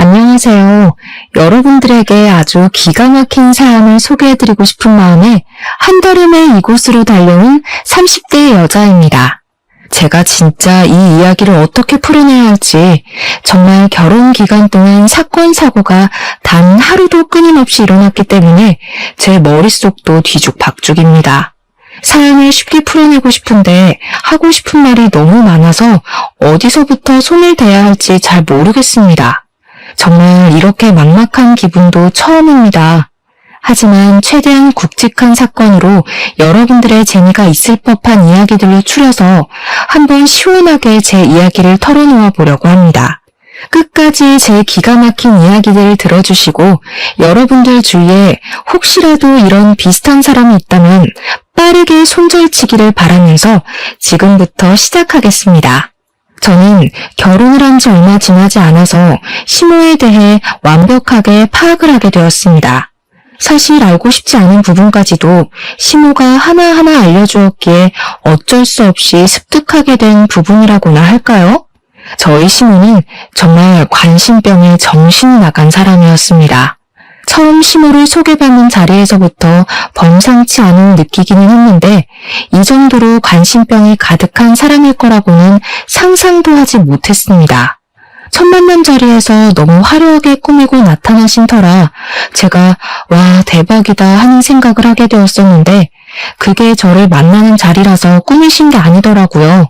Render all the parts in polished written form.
안녕하세요. 여러분들에게 아주 기가 막힌 사연을 소개해드리고 싶은 마음에 한달음에 이곳으로 달려온 30대 여자입니다. 제가 진짜 이 이야기를 어떻게 풀어내야 할지 정말 결혼 기간 동안 사건, 사고가 단 하루도 끊임없이 일어났기 때문에 제 머릿속도 뒤죽박죽입니다. 사연을 쉽게 풀어내고 싶은데 하고 싶은 말이 너무 많아서 어디서부터 손을 대야 할지 잘 모르겠습니다. 정말 이렇게 막막한 기분도 처음입니다. 하지만 최대한 굵직한 사건으로 여러분들의 재미가 있을 법한 이야기들로 추려서 한번 시원하게 제 이야기를 털어놓아 보려고 합니다. 끝까지 제 기가 막힌 이야기들을 들어주시고 여러분들 주위에 혹시라도 이런 비슷한 사람이 있다면 빠르게 손절치기를 바라면서 지금부터 시작하겠습니다. 저는 결혼을 한 지 얼마 지나지 않아서 시모에 대해 완벽하게 파악을 하게 되었습니다. 사실 알고 싶지 않은 부분까지도 시모가 하나하나 알려주었기에 어쩔 수 없이 습득하게 된 부분이라고나 할까요? 저희 시모는 정말 관심병에 정신이 나간 사람이었습니다. 처음 시모를 소개받는 자리에서부터 범상치 않은 느끼기는 했는데 이 정도로 관심병이 가득한 사람일 거라고는 상상도 하지 못했습니다. 첫 만남 자리에서 너무 화려하게 꾸미고 나타나신 터라 제가 와 대박이다 하는 생각을 하게 되었었는데 그게 저를 만나는 자리라서 꾸미신 게 아니더라고요.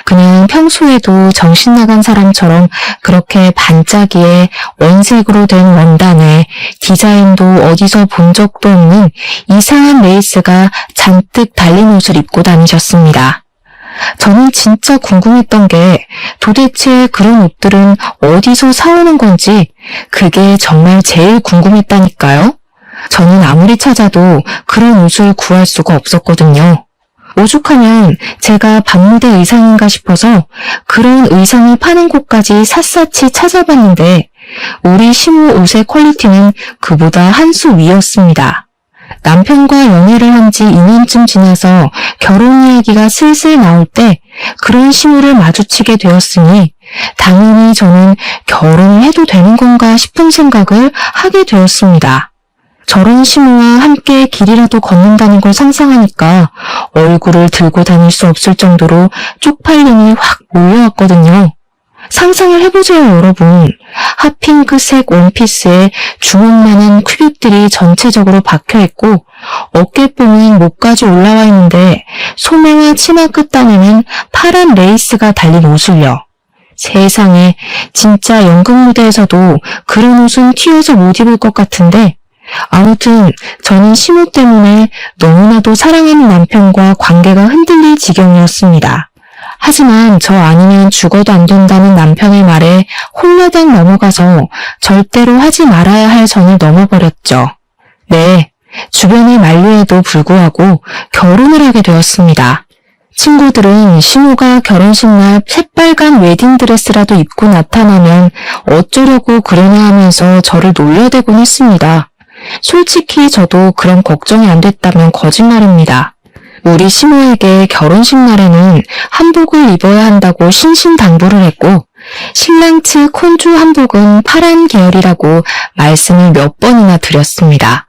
그냥 평소에도 정신나간 사람처럼 그렇게 반짝이에 원색으로 된 원단에 디자인도 어디서 본 적도 없는 이상한 레이스가 잔뜩 달린 옷을 입고 다니셨습니다. 저는 진짜 궁금했던 게 도대체 그런 옷들은 어디서 사오는 건지 그게 정말 제일 궁금했다니까요. 저는 아무리 찾아도 그런 옷을 구할 수가 없었거든요. 오죽하면 제가 밤무대 의상인가 싶어서 그런 의상을 파는 곳까지 샅샅이 찾아봤는데 우리 시모 옷의 퀄리티는 그보다 한 수 위였습니다. 남편과 연애를 한 지 2년쯤 지나서 결혼 이야기가 슬슬 나올 때 그런 시모를 마주치게 되었으니 당연히 저는 결혼을 해도 되는 건가 싶은 생각을 하게 되었습니다. 저런 시모와 함께 길이라도 걷는다는 걸 상상하니까 얼굴을 들고 다닐 수 없을 정도로 쪽팔림이 확 몰려왔거든요. 상상을 해보세요, 여러분. 핫핑크색 원피스에 주먹만한 큐빅들이 전체적으로 박혀있고 어깨뽕은 목까지 올라와 있는데 소매와 치마 끝단에는 파란 레이스가 달린 옷을요. 세상에, 진짜 연극 무대에서도 그런 옷은 튀어서 못 입을 것 같은데 아무튼 저는 시모 때문에 너무나도 사랑하는 남편과 관계가 흔들릴 지경이었습니다. 하지만 저 아니면 죽어도 안 된다는 남편의 말에 홀라당 넘어가서 절대로 하지 말아야 할 선을 넘어버렸죠. 네, 주변의 만류에도 불구하고 결혼을 하게 되었습니다. 친구들은 시모가 결혼식 날 새빨간 웨딩드레스라도 입고 나타나면 어쩌려고 그러냐 하면서 저를 놀려대곤 했습니다. 솔직히 저도 그런 걱정이 안 됐다면 거짓말입니다. 우리 시모에게 결혼식 날에는 한복을 입어야 한다고 신신당부를 했고 신랑 측 혼주 한복은 파란 계열이라고 말씀을 몇 번이나 드렸습니다.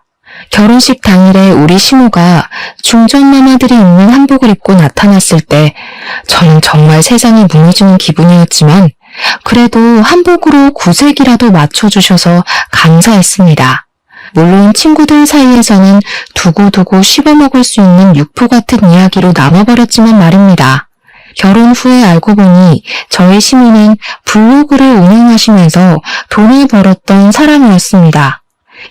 결혼식 당일에 우리 시모가 중전마마들이 입는 한복을 입고 나타났을 때 저는 정말 세상이 무너지는 기분이었지만 그래도 한복으로 구색이라도 맞춰주셔서 감사했습니다. 물론 친구들 사이에서는 두고두고 씹어먹을 수 있는 육포 같은 이야기로 남아버렸지만 말입니다. 결혼 후에 알고 보니 저의 시모는 블로그를 운영하시면서 돈을 벌었던 사람이었습니다.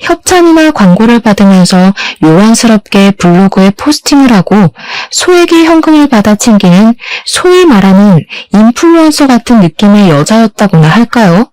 협찬이나 광고를 받으면서 요란스럽게 블로그에 포스팅을 하고 소액의 현금을 받아 챙기는 소위 말하는 인플루언서 같은 느낌의 여자였다고나 할까요?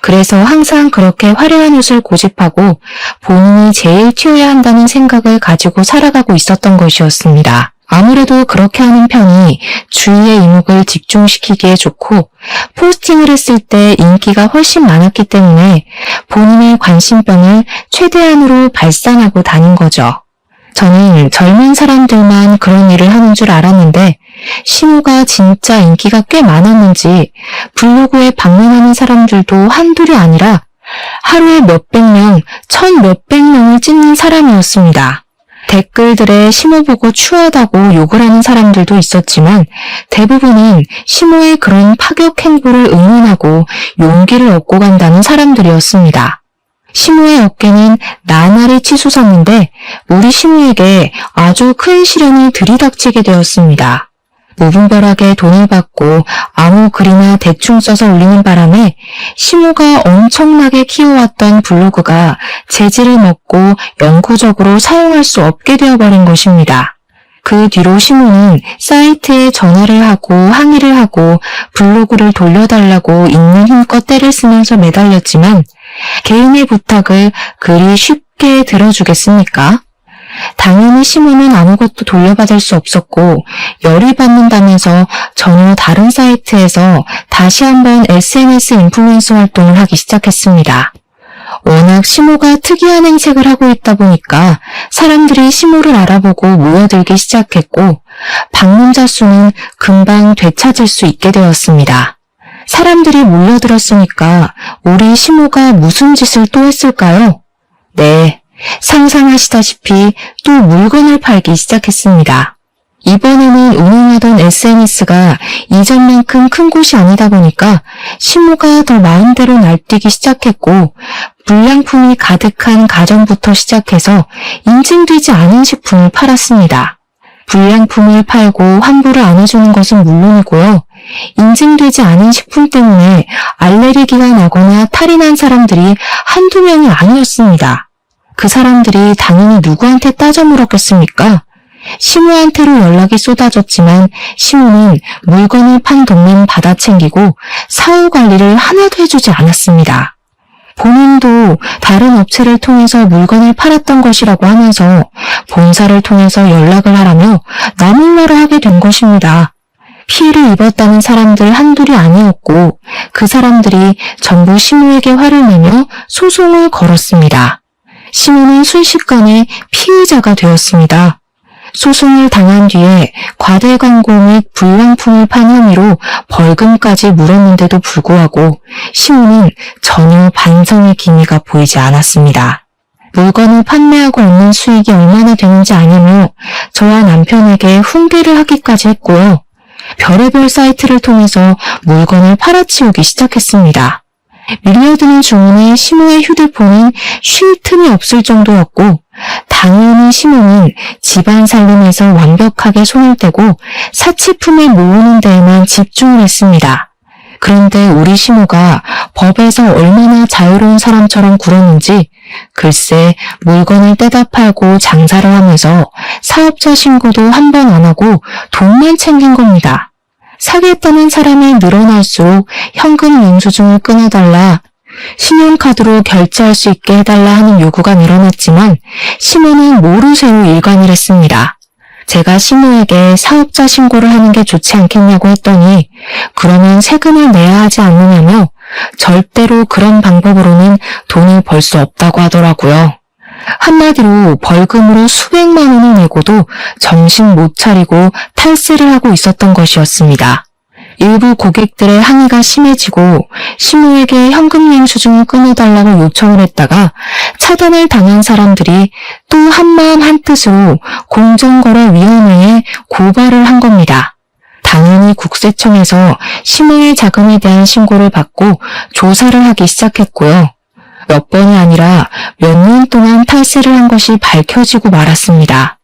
그래서 항상 그렇게 화려한 옷을 고집하고 본인이 제일 튀어야 한다는 생각을 가지고 살아가고 있었던 것이었습니다. 아무래도 그렇게 하는 편이 주위의 이목을 집중시키기에 좋고 포스팅을 했을 때 인기가 훨씬 많았기 때문에 본인의 관심병을 최대한으로 발산하고 다닌 거죠. 저는 젊은 사람들만 그런 일을 하는 줄 알았는데 시모가 진짜 인기가 꽤 많았는지 블로그에 방문하는 사람들도 한둘이 아니라 하루에 몇백 명, 몇백 명을 찍는 사람이었습니다. 댓글들에 시모 보고 추하다고 욕을 하는 사람들도 있었지만 대부분은 시모의 그런 파격 행보를 응원하고 용기를 얻고 간다는 사람들이었습니다. 시모의 어깨는 나날이 치솟았는데 우리 시모에게 아주 큰 시련이 들이닥치게 되었습니다. 무분별하게 돈을 받고 아무 글이나 대충 써서 올리는 바람에 시모가 엄청나게 키워왔던 블로그가 재질을 먹고 영구적으로 사용할 수 없게 되어버린 것입니다. 그 뒤로 시모는 사이트에 전화를 하고 항의를 하고 블로그를 돌려달라고 있는 힘껏 떼를 쓰면서 매달렸지만 개인의 부탁을 그리 쉽게 들어주겠습니까? 당연히 시모는 아무것도 돌려받을 수 없었고 열이 받는다면서 전혀 다른 사이트에서 다시 한번 SNS 인플루언서 활동을 하기 시작했습니다. 워낙 시모가 특이한 행색을 하고 있다 보니까 사람들이 시모를 알아보고 모여들기 시작했고 방문자 수는 금방 되찾을 수 있게 되었습니다. 사람들이 몰려들었으니까 우리 시모가 무슨 짓을 또 했을까요? 네. 상상하시다시피 또 물건을 팔기 시작했습니다. 이번에는 운영하던 SNS가 이전만큼 큰 곳이 아니다 보니까 시모가 더 마음대로 날뛰기 시작했고 불량품이 가득한 가전부터 시작해서 인증되지 않은 식품을 팔았습니다. 불량품을 팔고 환불을 안 해주는 것은 물론이고요. 인증되지 않은 식품 때문에 알레르기가 나거나 탈이 난 사람들이 한두 명이 아니었습니다. 그 사람들이 당연히 누구한테 따져 물었겠습니까? 시모한테로 연락이 쏟아졌지만 시모는 물건을 판 돈만 받아 챙기고 사후 관리를 하나도 해주지 않았습니다. 본인도 다른 업체를 통해서 물건을 팔았던 것이라고 하면서 본사를 통해서 연락을 하라며 나몰라라 하게 된 것입니다. 피해를 입었다는 사람들 한둘이 아니었고 그 사람들이 전부 시모에게 화를 내며 소송을 걸었습니다. 시모는 순식간에 피의자가 되었습니다. 소송을 당한 뒤에 과대 광고 및 불량품을 판 혐의로 벌금까지 물었는데도 불구하고 시모는 전혀 반성의 기미가 보이지 않았습니다. 물건을 판매하고 얻는 수익이 얼마나 되는지 아냐며 저와 남편에게 훈계를 하기까지 했고요. 별의별 사이트를 통해서 물건을 팔아치우기 시작했습니다. 밀려드는 주문에 시모의 휴대폰은 쉴 틈이 없을 정도였고 당연히 시모는 집안 살림에서 완벽하게 손을 떼고 사치품을 모으는 데에만 집중을 했습니다. 그런데 우리 시모가 법에서 얼마나 자유로운 사람처럼 굴었는지 글쎄 물건을 떼다 팔고 장사를 하면서 사업자 신고도 한 번 안 하고 돈만 챙긴 겁니다. 사겠다는 사람이 늘어날수록 현금 영수증을 끊어달라, 신용카드로 결제할 수 있게 해달라 하는 요구가 늘어났지만 시모는 모르쇠로 일관을 했습니다. 제가 시모에게 사업자 신고를 하는 게 좋지 않겠냐고 했더니 그러면 세금을 내야 하지 않느냐며 절대로 그런 방법으로는 돈을 벌 수 없다고 하더라고요. 한마디로 벌금으로 수백만 원을 내고도 정신 못 차리고 탈세를 하고 있었던 것이었습니다. 일부 고객들의 항의가 심해지고 시모에게 현금 영수증을 끊어달라고 요청을 했다가 차단을 당한 사람들이 또 한마음 한뜻으로 공정거래위원회에 고발을 한 겁니다. 당연히 국세청에서 시모의 자금에 대한 신고를 받고 조사를 하기 시작했고요. 몇 번이 아니라 몇 년 동안 탈세를 한 것이 밝혀지고 말았습니다.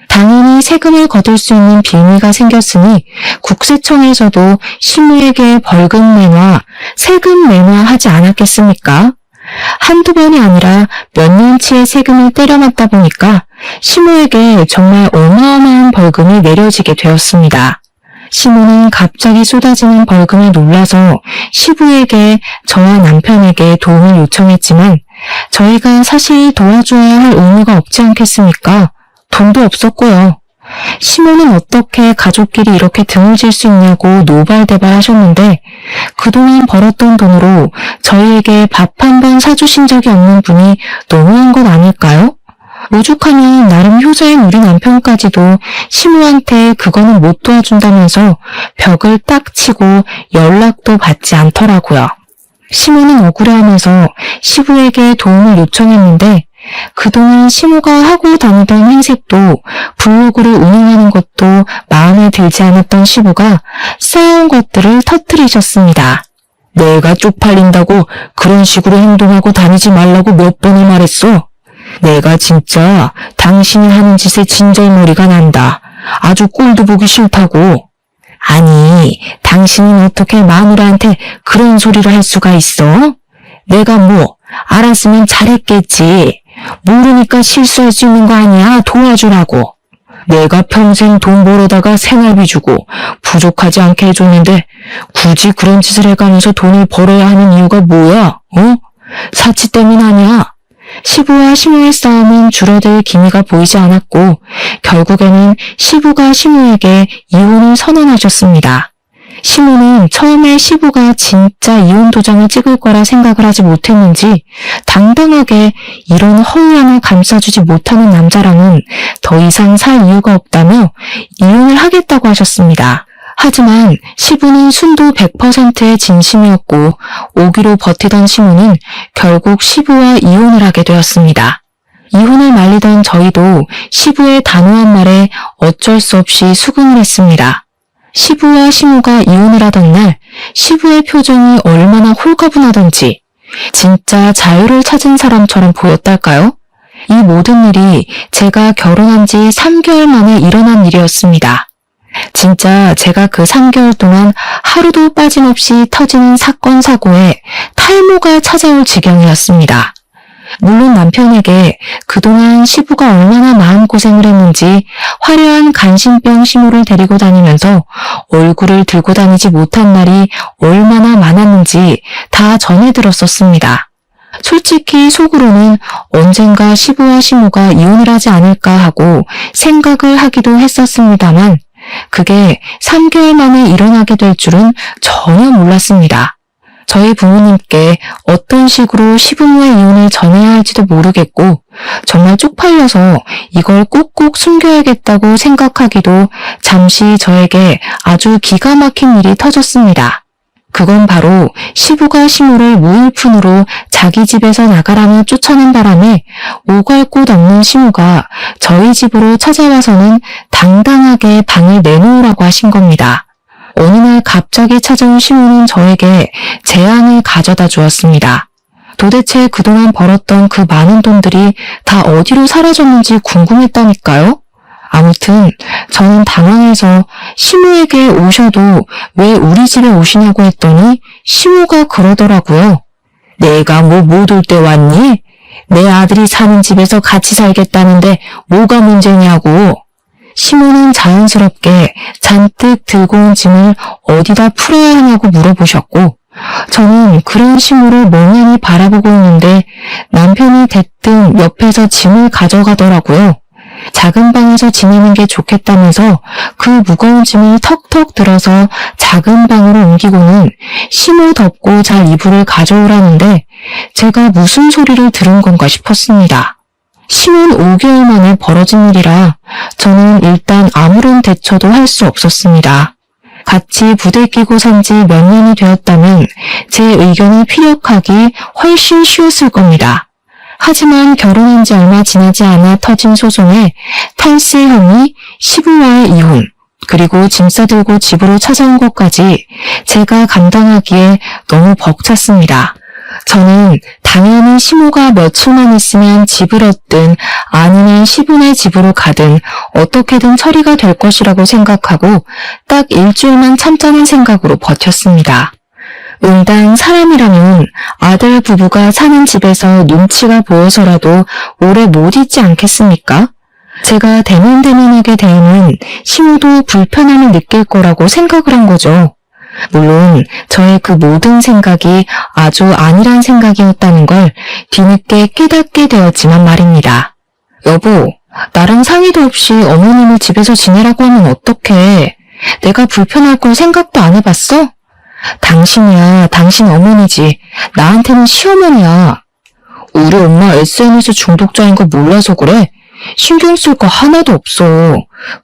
당연히 세금을 거둘 수 있는 빌미가 생겼으니 국세청에서도 시모에게 벌금 내놔, 세금 내놔 하지 않았겠습니까? 한두 번이 아니라 몇 년치의 세금을 때려맞다 보니까 시모에게 정말 어마어마한 벌금이 내려지게 되었습니다. 시모는 갑자기 쏟아지는 벌금에 놀라서 시부에게 저와 남편에게 도움을 요청했지만 저희가 사실 도와줘야 할 의무가 없지 않겠습니까? 돈도 없었고요. 시모는 어떻게 가족끼리 이렇게 등을 질 수 있냐고 노발대발 하셨는데 그동안 벌었던 돈으로 저희에게 밥 한 번 사주신 적이 없는 분이 너무한 것 아닐까요? 오죽하면 나름 효자인 우리 남편까지도 시모한테 그거는 못 도와준다면서 벽을 딱 치고 연락도 받지 않더라고요. 시모는 억울해하면서 시부에게 도움을 요청했는데 그동안 시모가 하고 다니던 행색도 블로그를 운영하는 것도 마음에 들지 않았던 시부가 쌓아온 것들을 터뜨리셨습니다. 내가 쪽팔린다고 그런 식으로 행동하고 다니지 말라고 몇 번을 말했어. 내가 진짜 당신이 하는 짓에 진절머리가 난다. 아주 꼴도 보기 싫다고. 아니, 당신은 어떻게 마누라한테 그런 소리를 할 수가 있어? 내가 뭐 알았으면 잘했겠지. 모르니까 실수할 수 있는 거 아니야. 도와주라고. 내가 평생 돈 벌어다가 생활비 주고 부족하지 않게 해줬는데 굳이 그런 짓을 해가면서 돈을 벌어야 하는 이유가 뭐야? 사치 때문 아니야. 시부와 시모의 싸움은 줄어들 기미가 보이지 않았고 결국에는 시부가 시모에게 이혼을 선언하셨습니다. 시모는 처음에 시부가 진짜 이혼 도장을 찍을 거라 생각을 하지 못했는지 당당하게 이런 허위함을 감싸주지 못하는 남자랑은 더 이상 살 이유가 없다며 이혼을 하겠다고 하셨습니다. 하지만 시부는 순도 100%의 진심이었고 오기로 버티던 시모는 결국 시부와 이혼을 하게 되었습니다. 이혼을 말리던 저희도 시부의 단호한 말에 어쩔 수 없이 수긍을 했습니다. 시부와 시모가 이혼을 하던 날 시부의 표정이 얼마나 홀가분하던지 진짜 자유를 찾은 사람처럼 보였달까요? 이 모든 일이 제가 결혼한 지 3개월 만에 일어난 일이었습니다. 진짜 제가 그 3개월 동안 하루도 빠짐없이 터지는 사건 사고에 탈모가 찾아올 지경이었습니다. 물론 남편에게 그동안 시부가 얼마나 마음고생을 했는지 화려한 간신병 시모를 데리고 다니면서 얼굴을 들고 다니지 못한 날이 얼마나 많았는지 다 전해 들었었습니다. 솔직히 속으로는 언젠가 시부와 시모가 이혼을 하지 않을까 하고 생각을 하기도 했었습니다만 그게 3개월 만에 일어나게 될 줄은 전혀 몰랐습니다. 저희 부모님께 어떤 식으로 시부모의 이혼을 전해야 할지도 모르겠고 정말 쪽팔려서 이걸 꼭꼭 숨겨야겠다고 생각하기도 잠시 저에게 아주 기가 막힌 일이 터졌습니다. 그건 바로 시부가 시모를 무일푼으로 자기 집에서 나가라며 쫓아낸 바람에 오갈 곳 없는 시모가 저희 집으로 찾아와서는 당당하게 방을 내놓으라고 하신 겁니다. 어느 날 갑자기 찾아온 시모는 저에게 재앙을 가져다 주었습니다. 도대체 그동안 벌었던 그 많은 돈들이 다 어디로 사라졌는지 궁금했다니까요. 아무튼 저는 당황해서 시모에게 오셔도 왜 우리 집에 오시냐고 했더니 시모가 그러더라고요. 내가 뭐 못 올 때 왔니? 내 아들이 사는 집에서 같이 살겠다는데 뭐가 문제냐고. 시모는 자연스럽게 잔뜩 들고 온 짐을 어디다 풀어야 하냐고 물어보셨고 저는 그런 시모를 멍하니 바라보고 있는데 남편이 대뜸 옆에서 짐을 가져가더라고요. 작은 방에서 지내는 게 좋겠다면서 그 무거운 짐을 턱턱 들어서 작은 방으로 옮기고는 시모 덮고 잘 이불을 가져오라는데 제가 무슨 소리를 들은 건가 싶었습니다. 시모는 5개월 만에 벌어진 일이라 저는 일단 아무런 대처도 할 수 없었습니다. 같이 부대끼고 산 지 몇 년이 되었다면 제 의견을 피력하기 훨씬 쉬웠을 겁니다. 하지만 결혼한 지 얼마 지나지 않아 터진 소송에 탈세 혐의, 시부와의 이혼, 그리고 짐 싸들고 집으로 찾아온 것까지 제가 감당하기에 너무 벅찼습니다. 저는 당연히 시모가 며칠만 있으면 집을 얻든 아니면 시부네 집으로 가든 어떻게든 처리가 될 것이라고 생각하고 딱 일주일만 참자는 생각으로 버텼습니다. 응당 사람이라면 아들 부부가 사는 집에서 눈치가 보여서라도 오래 못 있지 않겠습니까? 제가 대면대면하게 대하면 시모도 불편함을 느낄 거라고 생각을 한 거죠. 물론 저의 그 모든 생각이 아주 아니란 생각이었다는 걸 뒤늦게 깨닫게 되었지만 말입니다. 여보, 나랑 상의도 없이 어머님을 집에서 지내라고 하면 어떡해? 내가 불편할 걸 생각도 안 해봤어? 당신이야, 당신 어머니지. 나한테는 시어머니야. 우리 엄마 SNS 중독자인 거 몰라서 그래? 신경 쓸 거 하나도 없어.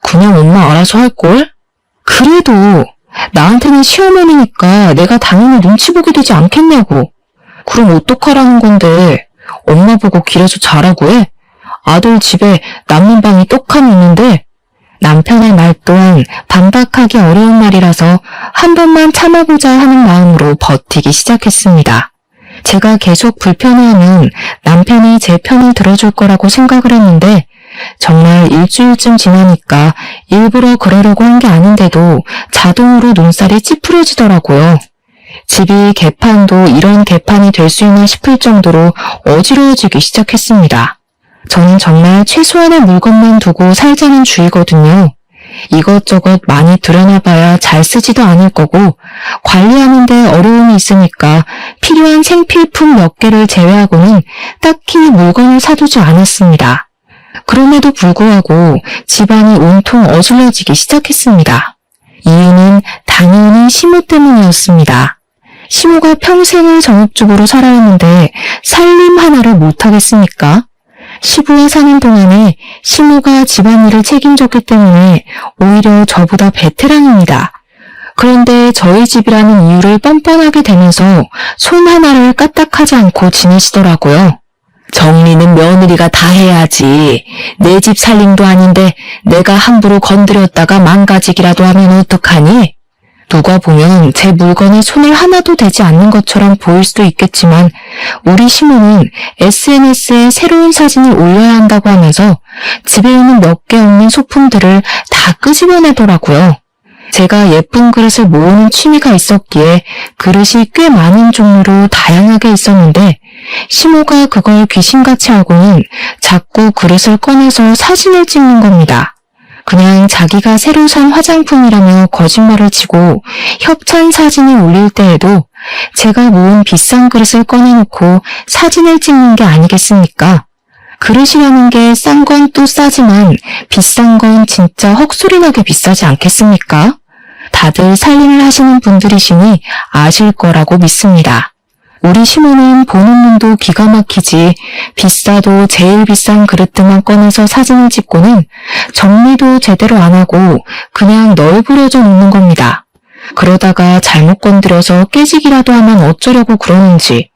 그냥 엄마 알아서 할걸? 그래도 나한테는 시어머니니까 내가 당연히 눈치 보게 되지 않겠냐고. 그럼 어떡하라는 건데? 엄마 보고 길에서 자라고 해? 아들 집에 남는 방이 떡하니 있는데? 남편의 말 또한 반박하기 어려운 말이라서 한 번만 참아보자 하는 마음으로 버티기 시작했습니다. 제가 계속 불편해하면 남편이 제 편을 들어줄 거라고 생각을 했는데 정말 일주일쯤 지나니까 일부러 그러려고 한 게 아닌데도 자동으로 눈살이 찌푸려지더라고요. 집이 개판도 이런 개판이 될 수 있나 싶을 정도로 어지러워지기 시작했습니다. 저는 정말 최소한의 물건만 두고 살자는 주의거든요. 이것저것 많이 들여놔봐야 잘 쓰지도 않을 거고 관리하는데 어려움이 있으니까 필요한 생필품 몇 개를 제외하고는 딱히 물건을 사두지 않았습니다. 그럼에도 불구하고 집안이 온통 어질러지기 시작했습니다. 이유는 당연히 시모 때문이었습니다. 시모가 평생을 전업주부로 살아야 했는데 살림 하나를 못하겠습니까? 시부와 사는 동안에 시모가 집안일을 책임졌기 때문에 오히려 저보다 베테랑입니다. 그런데 저희 집이라는 이유를 뻔뻔하게 대면서 손 하나를 까딱하지 않고 지내시더라고요. 정리는 며느리가 다 해야지. 내 집 살림도 아닌데 내가 함부로 건드렸다가 망가지기라도 하면 어떡하니? 누가 보면 제 물건에 손을 하나도 대지 않는 것처럼 보일 수도 있겠지만 우리 시모는 SNS에 새로운 사진을 올려야 한다고 하면서 집에 있는 몇 개 없는 소품들을 다 끄집어내더라고요. 제가 예쁜 그릇을 모으는 취미가 있었기에 그릇이 꽤 많은 종류로 다양하게 있었는데 시모가 그걸 귀신같이 하고는 자꾸 그릇을 꺼내서 사진을 찍는 겁니다. 그냥 자기가 새로 산 화장품이라며 거짓말을 치고 협찬 사진을 올릴 때에도 제가 모은 비싼 그릇을 꺼내놓고 사진을 찍는 게 아니겠습니까? 그릇이라는 게 싼 건 또 싸지만 비싼 건 진짜 헉소리나게 비싸지 않겠습니까? 다들 살림을 하시는 분들이시니 아실 거라고 믿습니다. 우리 시모는 보는 눈도 기가 막히지 비싸도 제일 비싼 그릇들만 꺼내서 사진을 찍고는 정리도 제대로 안 하고 그냥 널브러져 놓는 겁니다. 그러다가 잘못 건드려서 깨지기라도 하면 어쩌려고 그러는지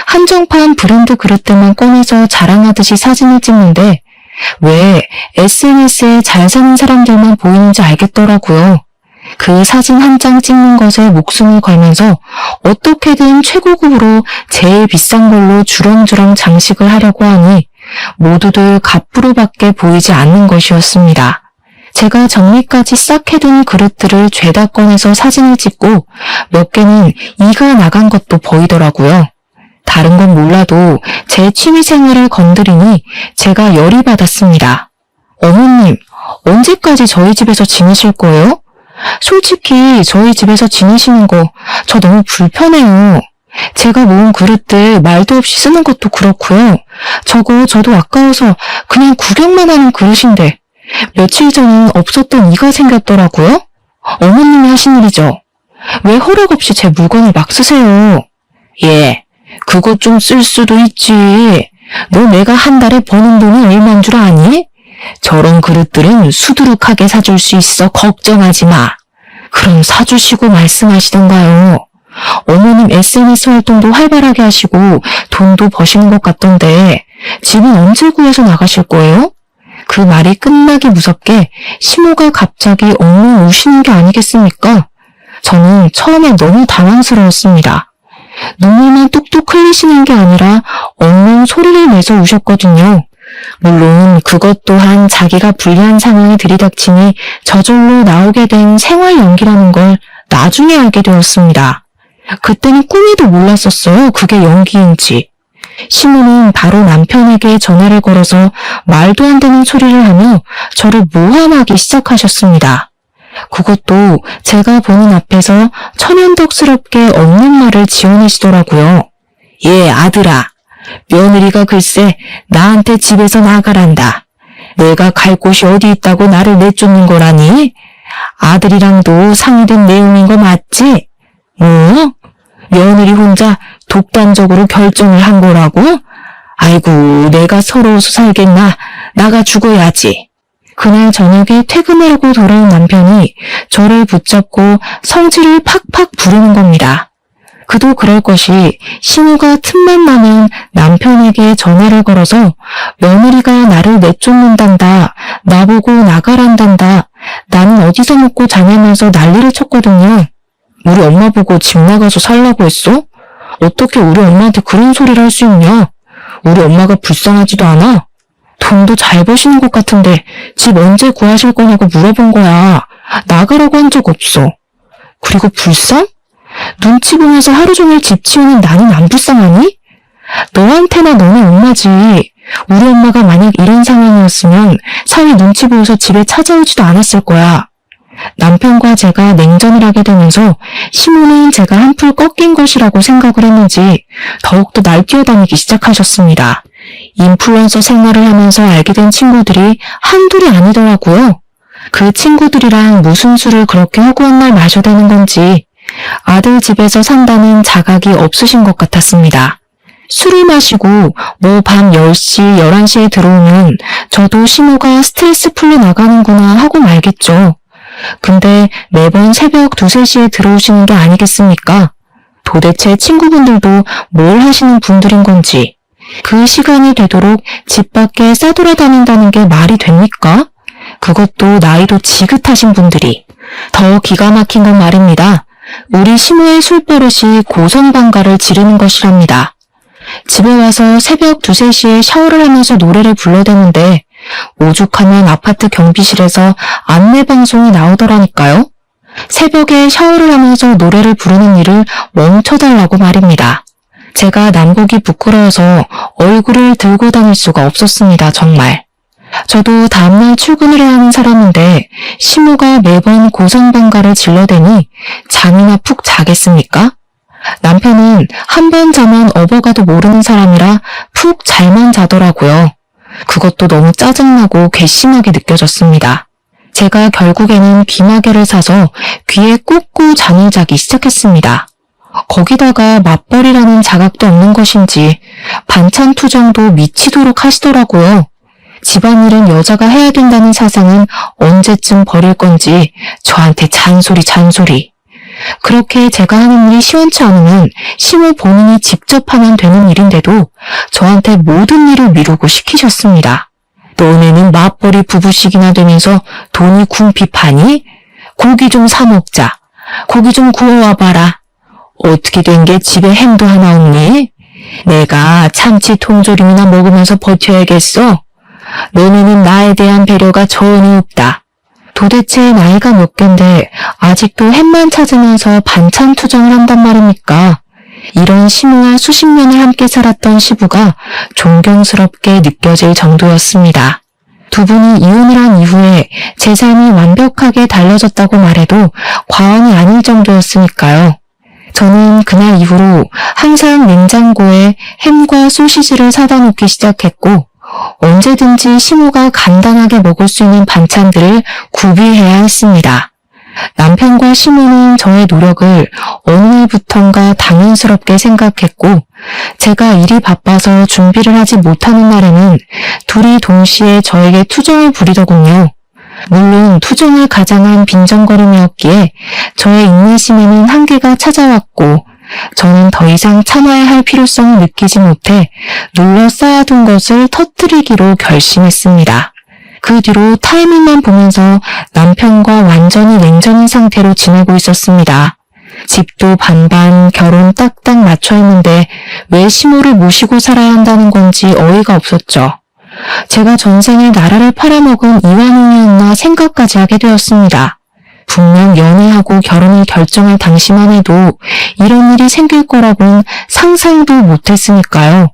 한정판 브랜드 그릇들만 꺼내서 자랑하듯이 사진을 찍는데 왜 SNS에 잘 사는 사람들만 보이는지 알겠더라고요. 그 사진 한 장 찍는 것에 목숨을 걸면서 어떻게든 최고급으로 제일 비싼 걸로 주렁주렁 장식을 하려고 하니 모두들 갑부로밖에 보이지 않는 것이었습니다. 제가 정리까지 싹 해둔 그릇들을 죄다 꺼내서 사진을 찍고 몇 개는 이가 나간 것도 보이더라고요. 다른 건 몰라도 제 취미생활을 건드리니 제가 열이 받았습니다. 어머님, 언제까지 저희 집에서 지내실 거예요? 솔직히 저희 집에서 지내시는 거 저 너무 불편해요. 제가 모은 그릇들 말도 없이 쓰는 것도 그렇고요. 저거 저도 아까워서 그냥 구경만 하는 그릇인데 며칠 전엔 없었던 이가 생겼더라고요. 어머님이 하신 일이죠. 왜 허락 없이 제 물건을 막 쓰세요? 예, 그거 좀 쓸 수도 있지. 너 내가 한 달에 버는 돈이 얼마인 줄 아니? 저런 그릇들은 수두룩하게 사줄 수 있어. 걱정하지 마. 그럼 사주시고 말씀하시던가요. 어머님 SNS 활동도 활발하게 하시고 돈도 버시는 것 같던데 집은 언제 구해서 나가실 거예요? 그 말이 끝나기 무섭게 시모가 갑자기 엉엉 우시는 게 아니겠습니까? 저는 처음에 너무 당황스러웠습니다. 눈물만 뚝뚝 흘리시는 게 아니라 엉엉 소리를 내서 우셨거든요. 물론 그것 또한 자기가 불리한 상황에 들이닥치니 저절로 나오게 된 생활 연기라는 걸 나중에 알게 되었습니다. 그때는 꿈에도 몰랐었어요. 그게 연기인지. 시모는 바로 남편에게 전화를 걸어서 말도 안 되는 소리를 하며 저를 모함하기 시작하셨습니다. 그것도 제가 보는 앞에서 천연덕스럽게 없는 말을 지어내시더라고요. 예, 아들아. 며느리가 글쎄 나한테 집에서 나가란다. 내가 갈 곳이 어디 있다고 나를 내쫓는 거라니? 아들이랑도 상의된 내용인 거 맞지? 뭐? 며느리 혼자 독단적으로 결정을 한 거라고? 아이고, 내가 서러워서 살겠나? 나가 죽어야지. 그날 저녁에 퇴근하려고 돌아온 남편이 저를 붙잡고 성질을 팍팍 부르는 겁니다. 그도 그럴 것이 시모가 틈만 나면 남편에게 전화를 걸어서 며느리가 나를 내쫓는단다, 나보고 나가란단다, 나는 어디서 먹고 자냐면서 난리를 쳤거든요. 우리 엄마 보고 집 나가서 살라고 했어? 어떻게 우리 엄마한테 그런 소리를 할 수 있냐? 우리 엄마가 불쌍하지도 않아? 돈도 잘 버시는 것 같은데 집 언제 구하실 거냐고 물어본 거야. 나가라고 한 적 없어. 그리고 불쌍? 눈치 보면서 하루 종일 집 치우는 나는 안 불쌍하니? 너한테나 너네 엄마지. 우리 엄마가 만약 이런 상황이었으면 사위 눈치 보여서 집에 찾아오지도 않았을 거야. 남편과 제가 냉전을 하게 되면서 시모는 제가 한풀 꺾인 것이라고 생각을 했는지 더욱더 날뛰어다니기 시작하셨습니다. 인플루언서 생활을 하면서 알게 된 친구들이 한둘이 아니더라고요. 그 친구들이랑 무슨 술을 그렇게 허구한 날 마셔대는 건지 아들 집에서 산다는 자각이 없으신 것 같았습니다. 술을 마시고 뭐 밤 10시, 11시에 들어오면 저도 시모가 스트레스 풀려 나가는구나 하고 말겠죠. 근데 매번 새벽 2, 3시에 들어오시는 게 아니겠습니까? 도대체 친구분들도 뭘 하시는 분들인 건지 그 시간이 되도록 집 밖에 싸돌아다닌다는 게 말이 됩니까? 그것도 나이도 지긋하신 분들이. 더 기가 막힌 건 말입니다. 우리 시모의 술버릇이 고성방가를 지르는 것이랍니다. 집에 와서 새벽 2, 3시에 샤워를 하면서 노래를 불러대는데 오죽하면 아파트 경비실에서 안내방송이 나오더라니까요. 새벽에 샤워를 하면서 노래를 부르는 일을 멈춰달라고 말입니다. 제가 남곡이 부끄러워서 얼굴을 들고 다닐 수가 없었습니다. 정말. 저도 다음날 출근을 해야 하는 사람인데 시모가 매번 고성방가를 질러대니 잠이나 푹 자겠습니까? 남편은 한 번 자면 업어가도 모르는 사람이라 푹 잘만 자더라고요. 그것도 너무 짜증나고 괘씸하게 느껴졌습니다. 제가 결국에는 귀마개를 사서 귀에 꽂고 잠을 자기 시작했습니다. 거기다가 맞벌이라는 자각도 없는 것인지 반찬 투정도 미치도록 하시더라고요. 집안일은 여자가 해야 된다는 사상은 언제쯤 버릴 건지 저한테 잔소리. 그렇게 제가 하는 일이 시원치 않으면 시모 본인이 직접 하면 되는 일인데도 저한테 모든 일을 미루고 시키셨습니다. 너네는 맞벌이 부부씩이나 되면서 돈이 궁핍하니? 고기 좀 사 먹자. 고기 좀 구워와봐라. 어떻게 된 게 집에 햄도 하나 없니? 내가 참치 통조림이나 먹으면서 버텨야겠어? 너네는 나에 대한 배려가 전혀 없다. 도대체 나이가 몇 갠데 아직도 햄만 찾으면서 반찬 투정을 한단 말입니까? 이런 시모와 수십 년을 함께 살았던 시부가 존경스럽게 느껴질 정도였습니다. 두 분이 이혼을 한 이후에 제 삶이 완벽하게 달라졌다고 말해도 과언이 아닐 정도였으니까요. 저는 그날 이후로 항상 냉장고에 햄과 소시지를 사다 놓기 시작했고 언제든지 시모가 간단하게 먹을 수 있는 반찬들을 구비해야 했습니다. 남편과 시모는 저의 노력을 어느 날부턴가 당연스럽게 생각했고 제가 일이 바빠서 준비를 하지 못하는 날에는 둘이 동시에 저에게 투정을 부리더군요. 물론 투정을 가장한 빈정거림이었기에 저의 인내심에는 한계가 찾아왔고 저는 더 이상 참아야 할 필요성을 느끼지 못해 눌러 쌓아둔 것을 터뜨리기로 결심했습니다. 그 뒤로 타이밍만 보면서 남편과 완전히 냉전인 상태로 지내고 있었습니다. 집도 반반, 결혼 딱딱 맞춰 했는데 왜 시모를 모시고 살아야 한다는 건지 어이가 없었죠. 제가 전생에 나라를 팔아먹은 이완용이었나 생각까지 하게 되었습니다. 분명 연애하고 결혼을 결정할 당시만 해도 이런 일이 생길 거라고는 상상도 못했으니까요.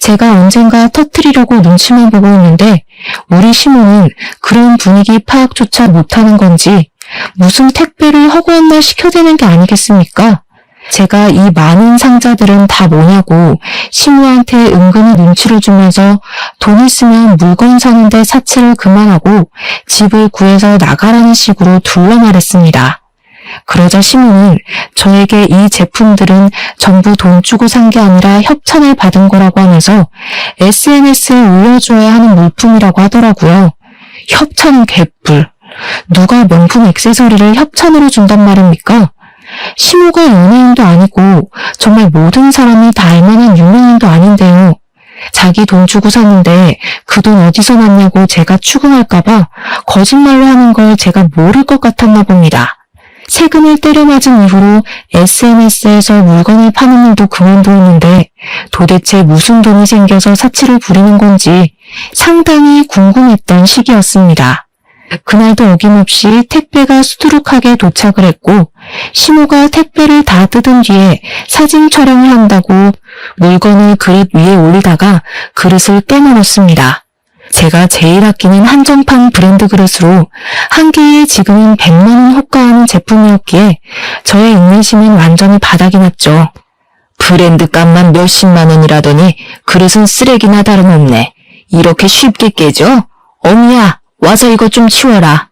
제가 언젠가 터뜨리려고 눈치만 보고 있는데 우리 시모는 그런 분위기 파악조차 못하는 건지 무슨 택배를 허구한 날 시켜대는 게 아니겠습니까? 제가 이 많은 상자들은 다 뭐냐고 시모한테 은근히 눈치를 주면서 돈 있으면 물건 사는데 사치를 그만하고 집을 구해서 나가라는 식으로 둘러 말했습니다. 그러자 시모는 저에게 이 제품들은 전부 돈 주고 산 게 아니라 협찬을 받은 거라고 하면서 SNS에 올려줘야 하는 물품이라고 하더라고요. 협찬은 개뿔. 누가 명품 액세서리를 협찬으로 준단 말입니까? 시모가 연예인도 아니고 정말 모든 사람이 다 알만한 유명인도 아닌데요. 자기 돈 주고 샀는데 그 돈 어디서 났냐고 제가 추궁할까봐 거짓말로 하는 걸 제가 모를 것 같았나 봅니다. 세금을 때려맞은 이후로 SNS에서 물건을 파는 일도 그만두었는데 도대체 무슨 돈이 생겨서 사치를 부리는 건지 상당히 궁금했던 시기였습니다. 그날도 어김없이 택배가 수두룩하게 도착을 했고 시모가 택배를 다 뜯은 뒤에 사진 촬영을 한다고 물건을 그릇 위에 올리다가 그릇을 깨물었습니다. 제가 제일 아끼는 한정판 브랜드 그릇으로 한 개에 지금은 100만 원 호가하는 제품이었기에 저의 인내심은 완전히 바닥이 났죠. 브랜드 값만 몇십만 원이라더니 그릇은 쓰레기나 다름없네. 이렇게 쉽게 깨져? 어미야, 와서 이것 좀 치워라.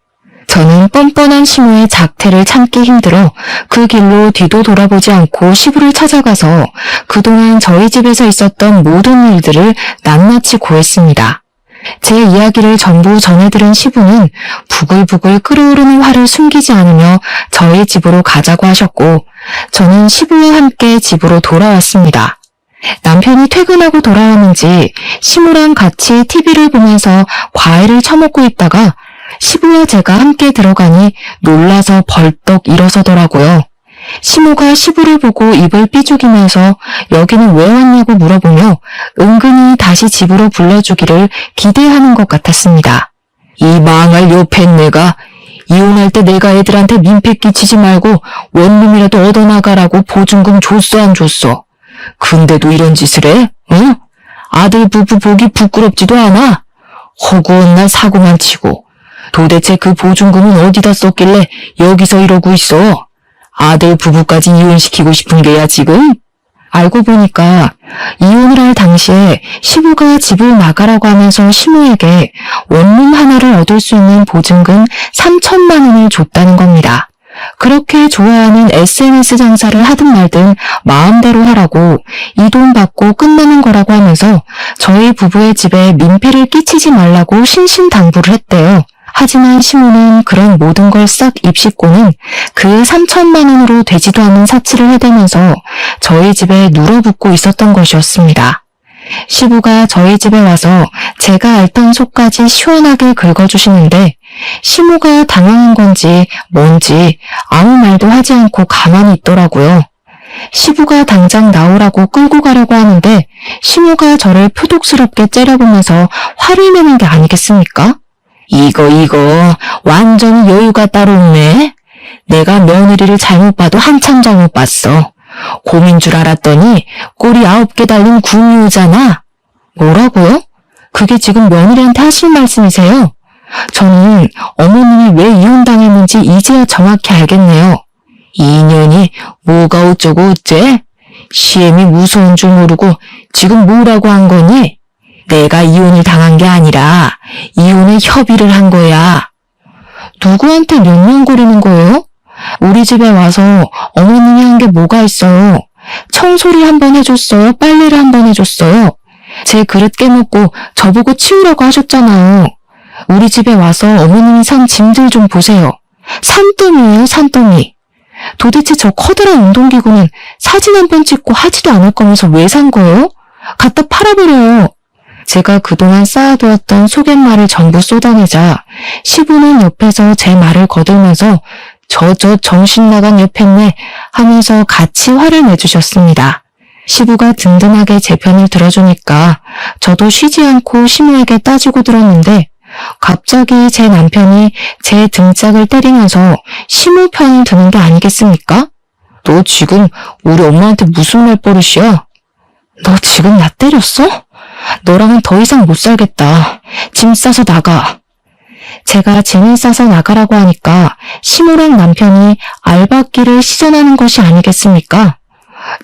저는 뻔뻔한 시모의 작태를 참기 힘들어 그 길로 뒤도 돌아보지 않고 시부를 찾아가서 그동안 저희 집에서 있었던 모든 일들을 낱낱이 고했습니다. 제 이야기를 전부 전해들은 시부는 부글부글 끓어오르는 화를 숨기지 않으며 저희 집으로 가자고 하셨고 저는 시부와 함께 집으로 돌아왔습니다. 남편이 퇴근하고 돌아왔는지 시부랑 같이 TV를 보면서 과일을 처먹고 있다가 시부와 제가 함께 들어가니 놀라서 벌떡 일어서더라고요. 시모가 시부를 보고 입을 삐죽이면서 여기는 왜 왔냐고 물어보며 은근히 다시 집으로 불러주기를 기대하는 것 같았습니다. 이 망할 요팬네가 이혼할 때 내가 애들한테 민폐 끼치지 말고 원룸이라도 얻어나가라고 보증금 줬어 안 줬어? 근데도 이런 짓을 해? 응? 아들 부부 보기 부끄럽지도 않아? 허구한 날 사고만 치고 도대체 그 보증금은 어디다 썼길래 여기서 이러고 있어? 아들 부부까지 이혼시키고 싶은 게야 지금? 알고 보니까 이혼을 할 당시에 시부가 집을 나가라고 하면서 시모에게 원룸 하나를 얻을 수 있는 보증금 3천만 원을 줬다는 겁니다. 그렇게 좋아하는 SNS 장사를 하든 말든 마음대로 하라고 이 돈 받고 끝나는 거라고 하면서 저희 부부의 집에 민폐를 끼치지 말라고 신신당부를 했대요. 하지만 시모는 그런 모든 걸 싹 입씹고는 그 3천만 원으로 되지도 않는 사치를 해대면서 저희 집에 눌어붙고 있었던 것이었습니다. 시부가 저희 집에 와서 제가 앓던 속까지 시원하게 긁어주시는데 시모가 당황한 건지 뭔지 아무 말도 하지 않고 가만히 있더라고요. 시부가 당장 나오라고 끌고 가려고 하는데 시모가 저를 표독스럽게 째려보면서 화를 내는 게 아니겠습니까? 이거 완전히 여유가 따로 없네. 내가 며느리를 잘못 봐도 한참 잘못 봤어. 곰인 줄 알았더니 꼬리 9개 달린 구미호잖아. 뭐라고요? 그게 지금 며느리한테 하실 말씀이세요? 저는 어머님이 왜 이혼당했는지 이제야 정확히 알겠네요. 이년이 뭐가 어쩌고 어째? 시엠이 무서운 줄 모르고 지금 뭐라고 한 거니? 내가 이혼을 당한 게 아니라 이혼에 협의를 한 거야. 누구한테 명령거리는 거예요? 우리 집에 와서 어머님이 한 게 뭐가 있어요? 청소를 한번 해줬어요? 빨래를 한번 해줬어요? 제 그릇 깨먹고 저보고 치우라고 하셨잖아요. 우리 집에 와서 어머님이 산 짐들 좀 보세요. 산더미예요, 산더미. 도대체 저 커다란 운동기구는 사진 한 번 찍고 하지도 않을 거면서 왜 산 거예요? 갖다 팔아버려요. 제가 그동안 쌓아두었던 속갯말을 전부 쏟아내자 시부는 옆에서 제 말을 거들면서 저 정신나간 옆했네 하면서 같이 화를 내주셨습니다. 시부가 든든하게 제 편을 들어주니까 저도 쉬지 않고 시모에게 따지고 들었는데 갑자기 제 남편이 제 등짝을 때리면서 시모 편을 드는 게 아니겠습니까? 너 지금 우리 엄마한테 무슨 말버릇이야? 너 지금 나 때렸어? 너랑은 더 이상 못 살겠다. 짐 싸서 나가. 제가 짐을 싸서 나가라고 하니까 시모랑 남편이 알박기를 시전하는 것이 아니겠습니까?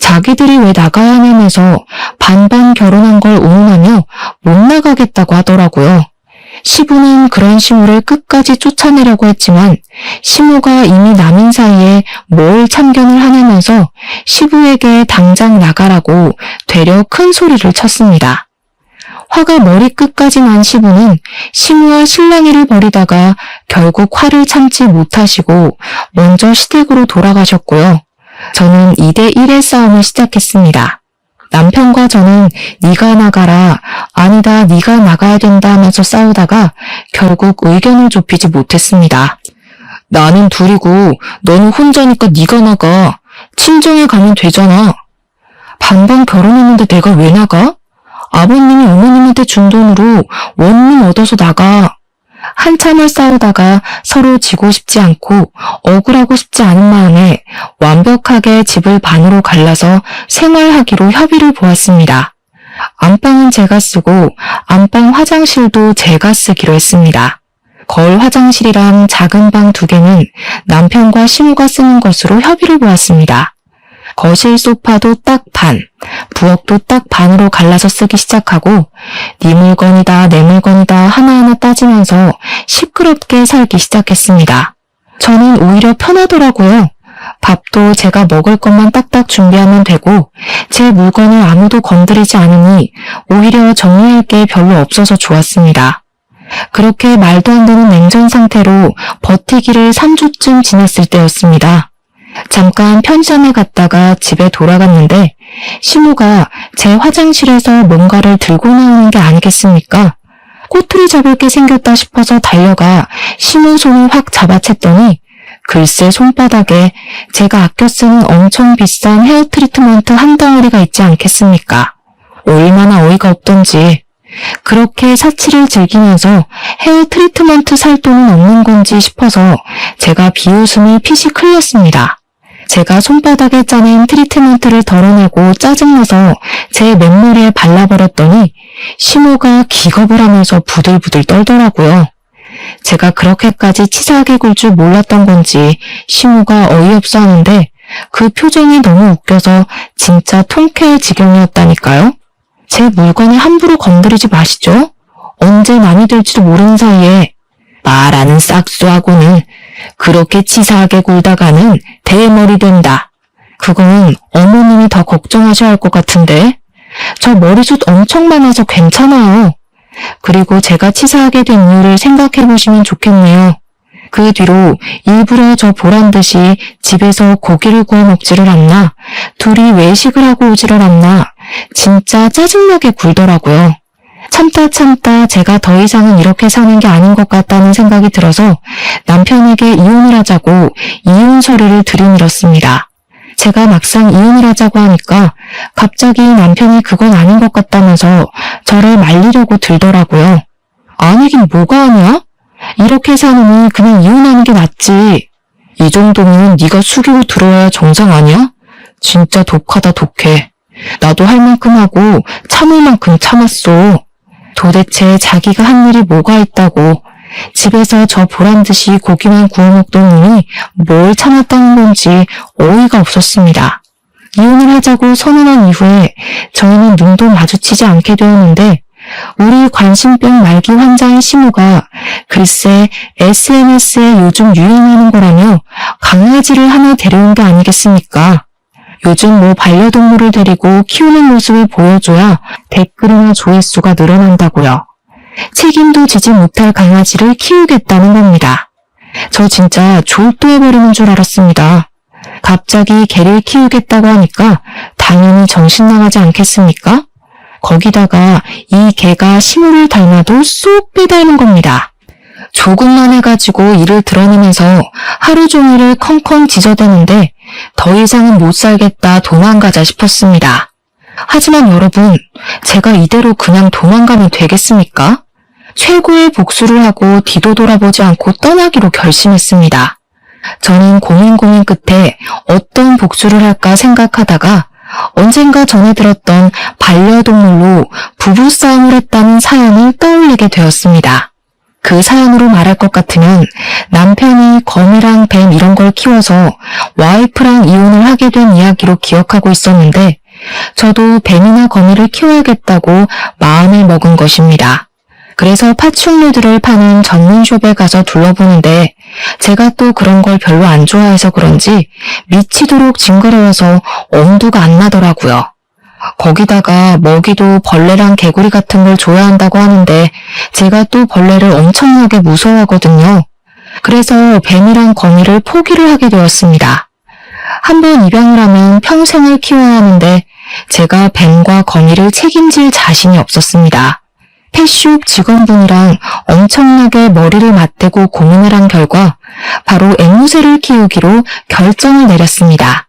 자기들이 왜 나가야 하냐면서 반반 결혼한 걸 옹호하며 못 나가겠다고 하더라고요. 시부는 그런 시모를 끝까지 쫓아내려고 했지만 시모가 이미 남인 사이에 뭘 참견을 하냐면서 시부에게 당장 나가라고 되려 큰 소리를 쳤습니다. 화가 머리끝까지 난 시부는 시모와 실랑이를 벌이다가 결국 화를 참지 못하시고 먼저 시댁으로 돌아가셨고요. 저는 2대1의 싸움을 시작했습니다. 남편과 저는 네가 나가라, 아니다 네가 나가야 된다 하면서 싸우다가 결국 의견을 좁히지 못했습니다. 나는 둘이고 너는 혼자니까 네가 나가. 친정에 가면 되잖아. 반반 결혼했는데 내가 왜 나가? 아버님이 어머님한테 준 돈으로 원룸 얻어서 나가. 한참을 싸우다가 서로 지고 싶지 않고 억울하고 싶지 않은 마음에 완벽하게 집을 반으로 갈라서 생활하기로 협의를 보았습니다. 안방은 제가 쓰고 안방 화장실도 제가 쓰기로 했습니다. 거울 화장실이랑 작은 방 2개는 남편과 시모가 쓰는 것으로 협의를 보았습니다. 거실 소파도 딱 반, 부엌도 딱 반으로 갈라서 쓰기 시작하고 네 물건이다 내 물건이다 하나하나 따지면서 시끄럽게 살기 시작했습니다. 저는 오히려 편하더라고요. 밥도 제가 먹을 것만 딱딱 준비하면 되고 제 물건을 아무도 건드리지 않으니 오히려 정리할 게 별로 없어서 좋았습니다. 그렇게 말도 안 되는 냉전 상태로 버티기를 3주쯤 지났을 때였습니다. 잠깐 편의점에 갔다가 집에 돌아갔는데 시모가 제 화장실에서 뭔가를 들고 나오는 게 아니겠습니까? 꼬투리 잡을 게 생겼다 싶어서 달려가 시모 손을 확 잡아챘더니 글쎄 손바닥에 제가 아껴 쓰는 엄청 비싼 헤어 트리트먼트 한 덩어리가 있지 않겠습니까? 얼마나 어이가 없던지. 그렇게 사치를 즐기면서 헤어 트리트먼트 살 돈은 없는 건지 싶어서 제가 비웃음이 피식 흘렸습니다. 제가 손바닥에 짜낸 트리트먼트를 덜어내고 짜증나서 제 맨머리에 발라버렸더니 시모가 기겁을 하면서 부들부들 떨더라고요. 제가 그렇게까지 치사하게 굴 줄 몰랐던 건지 시모가 어이없어 하는데 그 표정이 너무 웃겨서 진짜 통쾌할 지경이었다니까요. 제 물건에 함부로 건드리지 마시죠. 언제 남이 될지도 모르는 사이에 말하는 싹수하고는 그렇게 치사하게 굴다가는 대머리 된다. 그건 어머님이 더 걱정하셔야 할 것 같은데 저 머리숱 엄청 많아서 괜찮아요. 그리고 제가 치사하게 된 이유를 생각해 보시면 좋겠네요. 그 뒤로 일부러 저 보란 듯이 집에서 고기를 구워 먹지를 않나, 둘이 외식을 하고 오지를 않나, 진짜 짜증나게 굴더라고요. 참다 제가 더 이상은 이렇게 사는 게 아닌 것 같다는 생각이 들어서 남편에게 이혼을 하자고 이혼 서류를 들이밀었습니다. 제가 막상 이혼을 하자고 하니까 갑자기 남편이 그건 아닌 것 같다면서 저를 말리려고 들더라고요. 아니긴 뭐가 아니야? 이렇게 사느니 그냥 이혼하는 게 낫지. 이 정도면 네가 숙이고 들어와야 정상 아니야? 진짜 독하다 독해. 나도 할 만큼 하고 참을 만큼 참았어. 도대체 자기가 한 일이 뭐가 있다고 집에서 저 보란듯이 고기만 구워 먹던 놈이 뭘 참았다는 건지 어이가 없었습니다. 이혼을 하자고 선언한 이후에 저희는 눈도 마주치지 않게 되었는데 우리 관심병 말기 환자인 시모가 글쎄 SNS에 요즘 유행하는 거라며 강아지를 하나 데려온 게 아니겠습니까? 요즘 뭐 반려동물을 데리고 키우는 모습을 보여줘야 댓글이나 조회수가 늘어난다고요. 책임도 지지 못할 강아지를 키우겠다는 겁니다. 저 진짜 졸도해버리는 줄 알았습니다. 갑자기 개를 키우겠다고 하니까 당연히 정신 나가지 않겠습니까? 거기다가 이 개가 시모를 닮아도 쏙 빼닮은 겁니다. 조금만 해가지고 이를 드러내면서 하루 종일을 컹컹 짖어대는데 더 이상은 못 살겠다 도망가자 싶었습니다. 하지만 여러분, 제가 이대로 그냥 도망가면 되겠습니까? 최고의 복수를 하고 뒤도 돌아보지 않고 떠나기로 결심했습니다. 저는 고민 끝에 어떤 복수를 할까 생각하다가 언젠가 전해 들었던 반려동물로 부부싸움을 했다는 사연을 떠올리게 되었습니다. 그 사연으로 말할 것 같으면 남편이 거미랑 뱀 이런 걸 키워서 와이프랑 이혼을 하게 된 이야기로 기억하고 있었는데 저도 뱀이나 거미를 키워야겠다고 마음을 먹은 것입니다. 그래서 파충류들을 파는 전문숍에 가서 둘러보는데 제가 또 그런 걸 별로 안 좋아해서 그런지 미치도록 징그러워서 엄두가 안 나더라고요. 거기다가 먹이도 벌레랑 개구리 같은 걸 좋아한다고 하는데 제가 또 벌레를 엄청나게 무서워하거든요. 그래서 뱀이랑 거미를 포기를 하게 되었습니다. 한번 입양을 하면 평생을 키워야 하는데 제가 뱀과 거미를 책임질 자신이 없었습니다. 펫숍 직원분이랑 엄청나게 머리를 맞대고 고민을 한 결과 바로 앵무새를 키우기로 결정을 내렸습니다.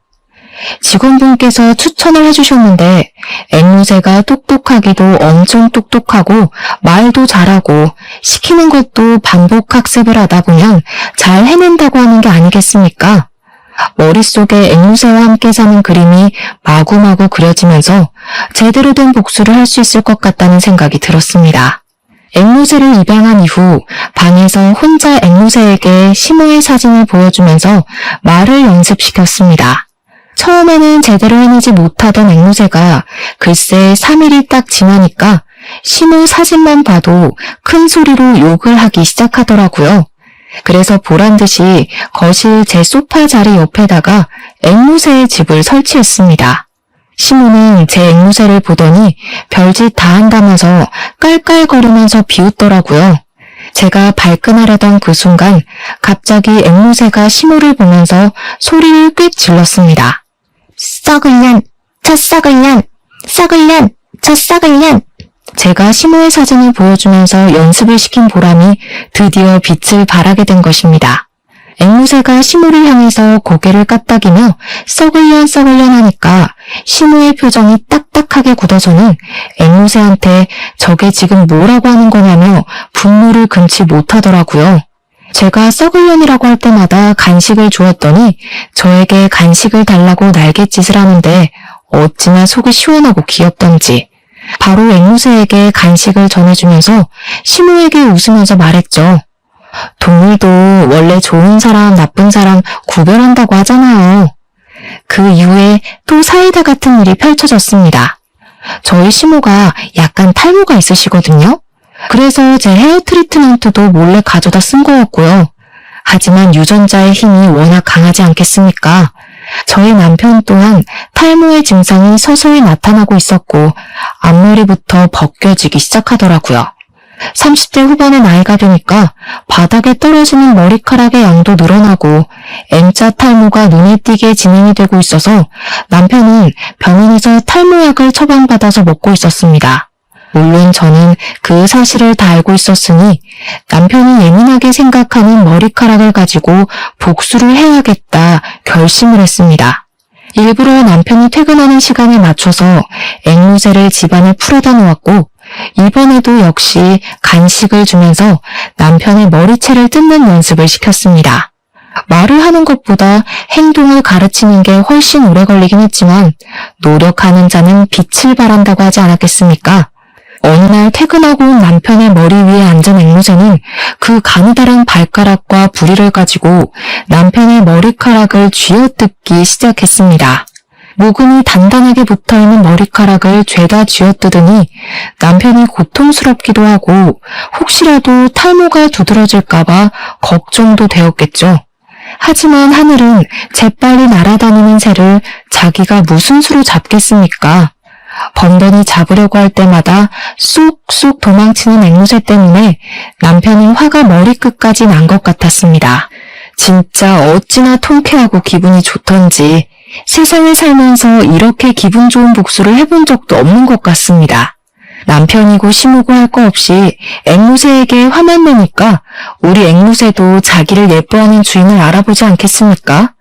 직원분께서 추천을 해주셨는데 앵무새가 똑똑하기도 엄청 똑똑하고 말도 잘하고 시키는 것도 반복 학습을 하다 보면 잘 해낸다고 하는 게 아니겠습니까? 머릿속에 앵무새와 함께 사는 그림이 마구마구 그려지면서 제대로 된 복수를 할 수 있을 것 같다는 생각이 들었습니다. 앵무새를 입양한 이후 방에서 혼자 앵무새에게 시모의 사진을 보여주면서 말을 연습시켰습니다. 처음에는 제대로 해내지 못하던 앵무새가 글쎄 3일이 딱 지나니까 시모 사진만 봐도 큰 소리로 욕을 하기 시작하더라고요. 그래서 보란듯이 거실 제 소파 자리 옆에다가 앵무새의 집을 설치했습니다. 시모는 제 앵무새를 보더니 별짓 다 한다면서 깔깔거리면서 비웃더라고요. 제가 발끈하려던 그 순간 갑자기 앵무새가 시모를 보면서 소리를 꽤 질렀습니다. 썩을 년, 저 썩을 년, 썩을 년, 저 썩을 년. 제가 시모의 사진을 보여주면서 연습을 시킨 보람이 드디어 빛을 발하게 된 것입니다. 앵무새가 시모를 향해서 고개를 까딱이며 썩을년 썩을년 하니까 시모의 표정이 딱딱하게 굳어서는 앵무새한테 저게 지금 뭐라고 하는 거냐며 분노를 금치 못하더라고요. 제가 썩을년이라고 할 때마다 간식을 주었더니 저에게 간식을 달라고 날갯짓을 하는데 어찌나 속이 시원하고 귀엽던지 바로 앵무새에게 간식을 전해주면서 시모에게 웃으면서 말했죠. 동물도 원래 좋은 사람, 나쁜 사람 구별한다고 하잖아요. 그 이후에 또 사이다 같은 일이 펼쳐졌습니다. 저희 시모가 약간 탈모가 있으시거든요. 그래서 제 헤어 트리트먼트도 몰래 가져다 쓴 거였고요. 하지만 유전자의 힘이 워낙 강하지 않겠습니까? 저희 남편 또한 탈모의 증상이 서서히 나타나고 있었고 앞머리부터 벗겨지기 시작하더라고요. 30대 후반의 나이가 되니까 바닥에 떨어지는 머리카락의 양도 늘어나고 M자 탈모가 눈에 띄게 진행이 되고 있어서 남편은 병원에서 탈모약을 처방받아서 먹고 있었습니다. 물론 저는 그 사실을 다 알고 있었으니 남편이 예민하게 생각하는 머리카락을 가지고 복수를 해야겠다 결심을 했습니다. 일부러 남편이 퇴근하는 시간에 맞춰서 앵무새를 집안에 풀어다 놓았고 이번에도 역시 간식을 주면서 남편의 머리채를 뜯는 연습을 시켰습니다. 말을 하는 것보다 행동을 가르치는 게 훨씬 오래 걸리긴 했지만 노력하는 자는 빛을 발한다고 하지 않았겠습니까? 어느 날 퇴근하고 온 남편의 머리 위에 앉은 앵무새는 그 가느다란 발가락과 부리를 가지고 남편의 머리카락을 쥐어뜯기 시작했습니다. 모근이 단단하게 붙어있는 머리카락을 죄다 쥐어뜯으니 남편이 고통스럽기도 하고 혹시라도 탈모가 두드러질까봐 걱정도 되었겠죠. 하지만 하늘은 재빨리 날아다니는 새를 자기가 무슨 수로 잡겠습니까? 번번이 잡으려고 할 때마다 쑥쑥 도망치는 앵무새 때문에 남편이 화가 머리끝까지 난 것 같았습니다. 진짜 어찌나 통쾌하고 기분이 좋던지 세상을 살면서 이렇게 기분 좋은 복수를 해본 적도 없는 것 같습니다. 남편이고 시모고 할 거 없이 앵무새에게 화만 내니까 우리 앵무새도 자기를 예뻐하는 주인을 알아보지 않겠습니까?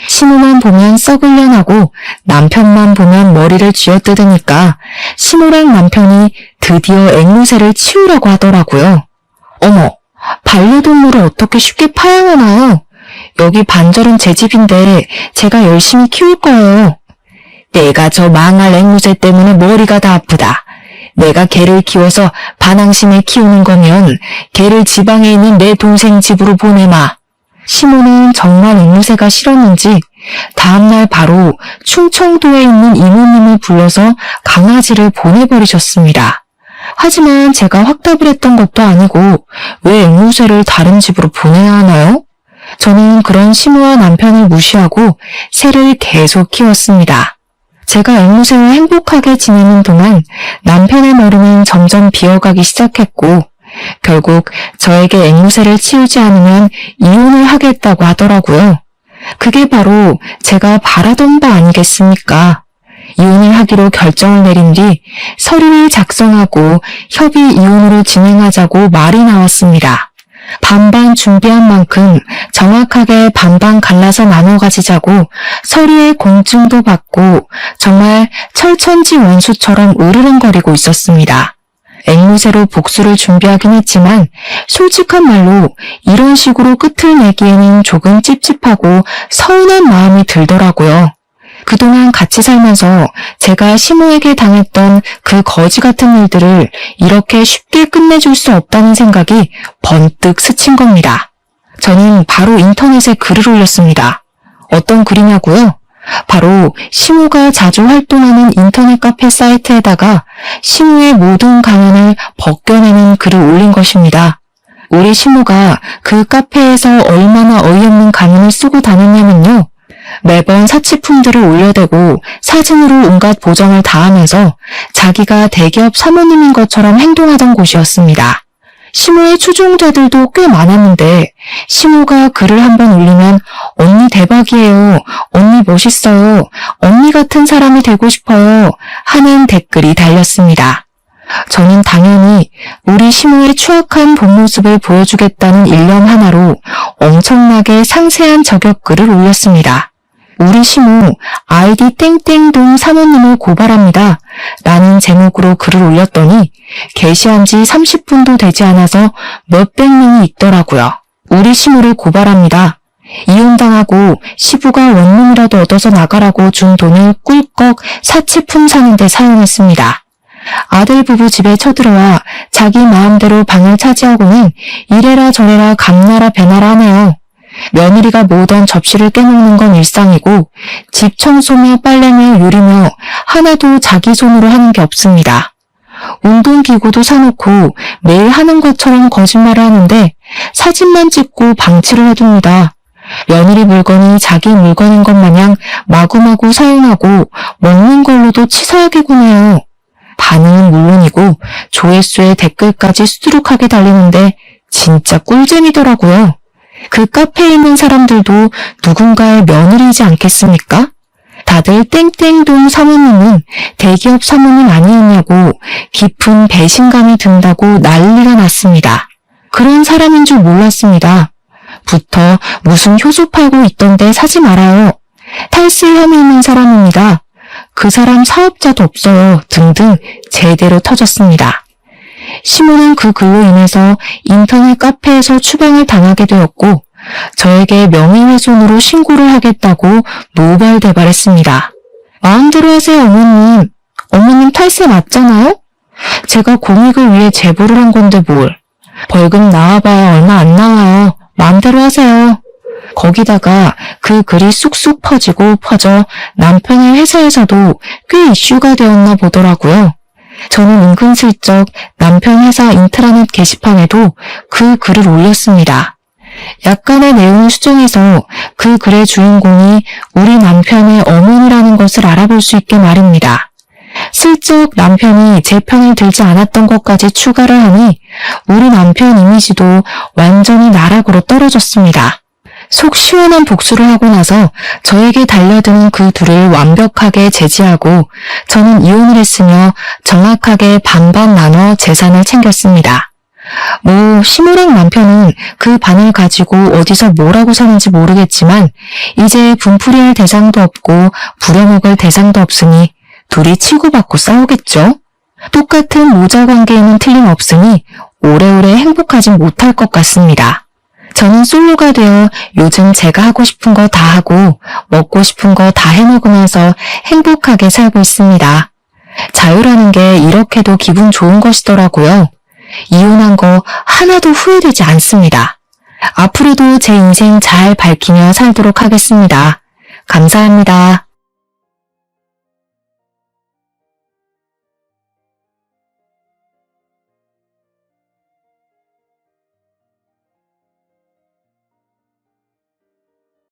시모만 보면 썩을려나고 남편만 보면 머리를 쥐어뜯으니까 시모랑 남편이 드디어 앵무새를 치우라고 하더라고요. 어머, 반려동물을 어떻게 쉽게 파양하나요? 여기 반절은 제 집인데 제가 열심히 키울 거예요. 내가 저 망할 앵무새 때문에 머리가 다 아프다. 내가 개를 키워서 반항심에 키우는 거면 개를 지방에 있는 내 동생 집으로 보내마. 시모는 정말 앵무새가 싫었는지 다음날 바로 충청도에 있는 이모님을 불러서 강아지를 보내버리셨습니다. 하지만 제가 확답을 했던 것도 아니고 왜 앵무새를 다른 집으로 보내야 하나요? 저는 그런 시모와 남편을 무시하고 새를 계속 키웠습니다. 제가 앵무새와 행복하게 지내는 동안 남편의 머리는 점점 비어가기 시작했고 결국 저에게 앵무새를 치우지 않으면 이혼을 하겠다고 하더라고요. 그게 바로 제가 바라던 바 아니겠습니까? 이혼을 하기로 결정을 내린 뒤 서류를 작성하고 협의 이혼으로 진행하자고 말이 나왔습니다. 반반 준비한 만큼 정확하게 반반 갈라서 나눠 가지자고 서류에 공증도 받고 정말 철천지 원수처럼 으르렁거리고 있었습니다. 앵무새로 복수를 준비하긴 했지만 솔직한 말로 이런 식으로 끝을 내기에는 조금 찝찝하고 서운한 마음이 들더라고요. 그동안 같이 살면서 제가 시모에게 당했던 그 거지 같은 일들을 이렇게 쉽게 끝내줄 수 없다는 생각이 번뜩 스친 겁니다. 저는 바로 인터넷에 글을 올렸습니다. 어떤 글이냐고요? 바로 시모가 자주 활동하는 인터넷 카페 사이트에다가 시모의 모든 강연을 벗겨내는 글을 올린 것입니다. 우리 시모가 그 카페에서 얼마나 어이없는 강연을 쓰고 다녔냐면요. 매번 사치품들을 올려대고 사진으로 온갖 보정을 다하면서 자기가 대기업 사모님인 것처럼 행동하던 곳이었습니다. 시모의 추종자들도 꽤 많았는데 시모가 글을 한번 올리면 언니 대박이에요, 언니 멋있어요, 언니 같은 사람이 되고 싶어요 하는 댓글이 달렸습니다. 저는 당연히 우리 시모의 추악한 본 모습을 보여주겠다는 일념 하나로 엄청나게 상세한 저격글을 올렸습니다. 우리 시모 아이디 땡땡동 사모님을 고발합니다 라는 제목으로 글을 올렸더니 게시한 지 30분도 되지 않아서 몇백 명이 있더라고요. 우리 시모를 고발합니다. 이혼당하고 시부가 원룸이라도 얻어서 나가라고 준 돈을 꿀꺽 사치품 사는 데 사용했습니다. 아들 부부 집에 쳐들어와 자기 마음대로 방을 차지하고는 이래라 저래라 감나라 배나라 하네요. 며느리가 모던 접시를 깨놓는 건 일상이고 집 청소며 빨래며 요리며 하나도 자기 손으로 하는 게 없습니다. 운동기구도 사놓고 매일 하는 것처럼 거짓말을 하는데 사진만 찍고 방치를 해둡니다. 며느리 물건이 자기 물건인 것 마냥 마구마구 사용하고 먹는 걸로도 치사하게 구네요. 반응은 물론이고 조회수에 댓글까지 수두룩하게 달리는데 진짜 꿀잼이더라고요. 그 카페에 있는 사람들도 누군가의 며느리이지 않겠습니까? 다들 땡땡동 사모님은 대기업 사모님 아니었냐고 깊은 배신감이 든다고 난리가 났습니다. 그런 사람인 줄 몰랐습니다. 부터 무슨 효소 팔고 있던데 사지 말아요. 탈세 혐의 있는 사람입니다. 그 사람 사업자도 없어요. 등등 제대로 터졌습니다. 시모는 그 글로 인해서 인터넷 카페에서 추방을 당하게 되었고 저에게 명예훼손으로 신고를 하겠다고 노발대발했습니다. 마음대로 하세요 어머님. 어머님 탈세 맞잖아요? 제가 공익을 위해 제보를 한 건데 뭘. 벌금 나와봐야 얼마 안 나와요. 마음대로 하세요. 거기다가 그 글이 쑥쑥 퍼져 남편의 회사에서도 꽤 이슈가 되었나 보더라고요. 저는 은근슬쩍 남편 회사 인트라넷 게시판에도 그 글을 올렸습니다. 약간의 내용을 수정해서 그 글의 주인공이 우리 남편의 어머니라는 것을 알아볼 수 있게 말입니다. 슬쩍 남편이 제 편을 들지 않았던 것까지 추가를 하니 우리 남편 이미지도 완전히 나락으로 떨어졌습니다. 속 시원한 복수를 하고 나서 저에게 달려드는 그 둘을 완벽하게 제지하고 저는 이혼을 했으며 정확하게 반반 나눠 재산을 챙겼습니다. 시모랑 남편은 그 반을 가지고 어디서 뭐라고 사는지 모르겠지만 이제 분풀이할 대상도 없고 부려먹을 대상도 없으니 둘이 치고받고 싸우겠죠? 똑같은 모자 관계에는 틀림없으니 오래오래 행복하진 못할 것 같습니다. 저는 솔로가 되어 요즘 제가 하고 싶은 거 다 하고 먹고 싶은 거 다 해먹으면서 행복하게 살고 있습니다. 자유라는 게 이렇게도 기분 좋은 것이더라고요. 이혼한 거 하나도 후회되지 않습니다. 앞으로도 제 인생 잘 밝히며 살도록 하겠습니다. 감사합니다.